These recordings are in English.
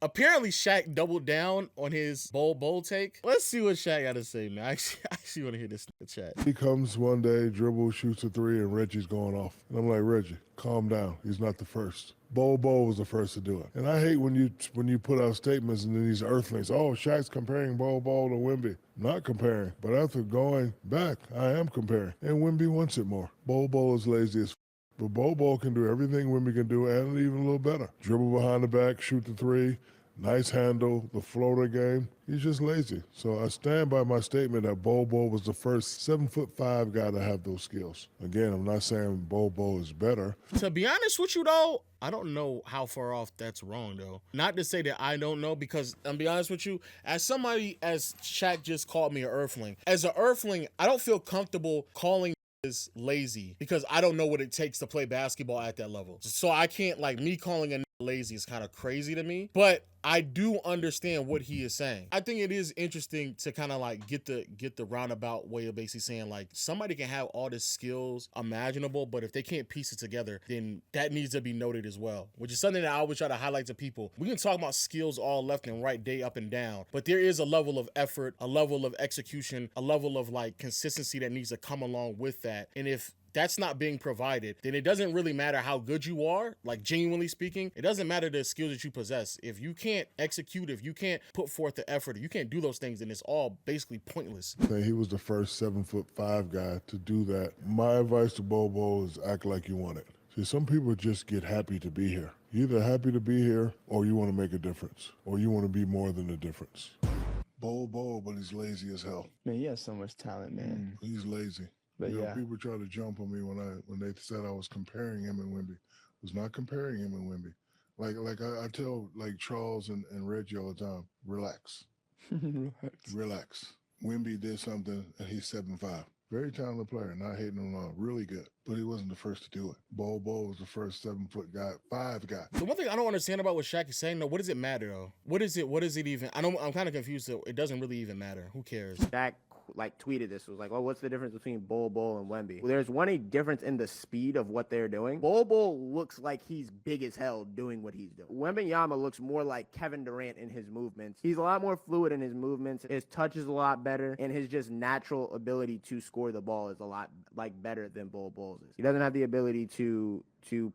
Apparently, Shaq doubled down on his Bol Bol take. Let's see what Shaq got to say, man. I actually want to hear this in the chat. He comes one day, dribbles, shoots a three, and Reggie's going off. And I'm like, Reggie, calm down. He's not the first. Bol Bol was the first to do it. And I hate when you put out statements and then these earthlings, oh, Shaq's comparing Bol Bol to Wemby. Not comparing, but after going back, I am comparing. And Wemby wants it more. Bol Bol is lazy as but Bol Bol can do everything Wemby can do and even a little better. Dribble behind the back, shoot the three, nice handle, the floater game. He's just lazy. So I stand by my statement that Bol Bol was the first 7'5" guy to have those skills. Again, I'm not saying Bol Bol is better. To be honest with you, though, I don't know how far off that's wrong, though. Not to say that I don't know, because I'll be honest with you, as somebody, as Shaq just called me an earthling, as an earthling, I don't feel comfortable calling is lazy because I don't know what it takes to play basketball at that level. So I can't, like, me calling a lazy is kind of crazy to me, but I do understand what he is saying. I think it is interesting to kind of like get the roundabout way of basically saying like somebody can have all the skills imaginable, but if they can't piece it together, then that needs to be noted as well, which is something that I always try to highlight to people. We can talk about skills all left and right, day up and down, but there is a level of effort, a level of execution, a level of like consistency that needs to come along with that. And if that's not being provided, then it doesn't really matter how good you are, like genuinely speaking. It doesn't matter the skills that you possess. If you can't execute, if you can't put forth the effort, if you can't do those things, then it's all basically pointless. He was the first 7'5" guy to do that. My advice to Bol Bol is act like you want it. See, some people just get happy to be here. You're either happy to be here or you want to make a difference or you want to be more than a difference. Bol Bol, but he's lazy as hell. Man, he has so much talent, man. He's lazy. But you know, people try to jump on me when they said I was comparing him and Wemby. I was not comparing him and Wemby. Like I tell like Charles and Reggie all the time, relax. Relax. Wemby did something and he's 7'5". Very talented player, not hating him on, really good. But he wasn't the first to do it. Bol Bol was the first 7-foot guy, 5 guy. The one thing I don't understand about what Shaq is saying, though, what does it matter though? What is it even? I'm kind of confused though. It doesn't really even matter. Who cares? Shaq like tweeted this, was like, well, what's the difference between Bol Bol and Wemby? Well, there's a difference in the speed of what they're doing. Bol Bol looks like he's big as hell doing what he's doing. Wembenyama looks more like Kevin Durant in his movements. He's a lot more fluid in his movements. His touch is a lot better, and his just natural ability to score the ball is a lot like better than Bol Bol's is. He doesn't have the ability to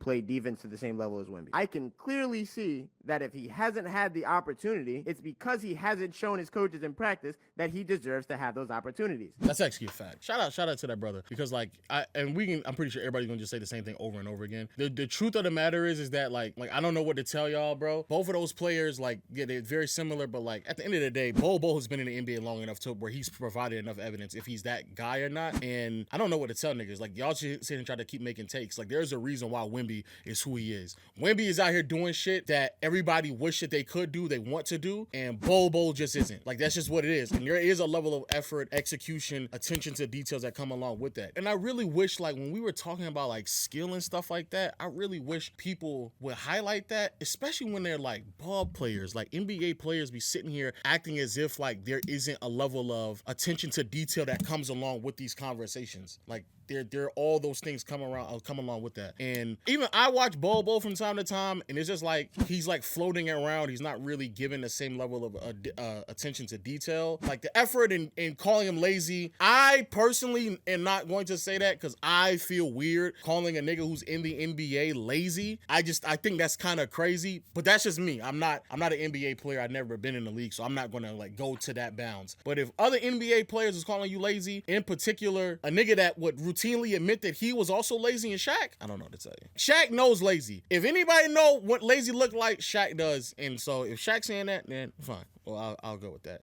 play defense to the same level as Wemby. I can clearly see that if he hasn't had the opportunity, it's because he hasn't shown his coaches in practice that he deserves to have those opportunities. That's actually a fact. Shout out to that brother, because like I'm pretty sure everybody's gonna just say the same thing over and over again. The truth of the matter is that like I don't know what to tell y'all, bro. Both of those players, like, yeah, they're very similar, but like at the end of the day, Bol Bol has been in the NBA long enough to where he's provided enough evidence if he's that guy or not. And I don't know what to tell niggas. Like, y'all should sit and try to keep making takes. Like, there's a reason why Wemby is who he is. Wemby is out here doing shit that everybody wish that they could do, they want to do, and Bol Bol just isn't. Like, that's just what it is. And there is a level of effort, execution, attention to details that come along with that. And I really wish, like, when we were talking about like skill and stuff like that, I really wish people would highlight that, especially when they're like ball players, like NBA players be sitting here acting as if like there isn't a level of attention to detail that comes along with these conversations. Like, there are all those things come along with that. And even I watch Bol Bol from time to time, and it's just like he's like floating around. He's not really giving the same level of attention to detail. Like the effort in calling him lazy, I personally am not going to say that because I feel weird calling a nigga who's in the NBA lazy. I think that's kind of crazy, but that's just me. I'm not an NBA player. I've never been in the league, so I'm not going to like go to that bounds. But if other NBA players is calling you lazy, in particular, a nigga that would routinely admit that he was also lazy in Shaq, I don't know what to tell you. Shaq knows lazy. If anybody know what lazy look like, Shaq does. And so if Shaq's saying that, then fine. Well, I'll go with that.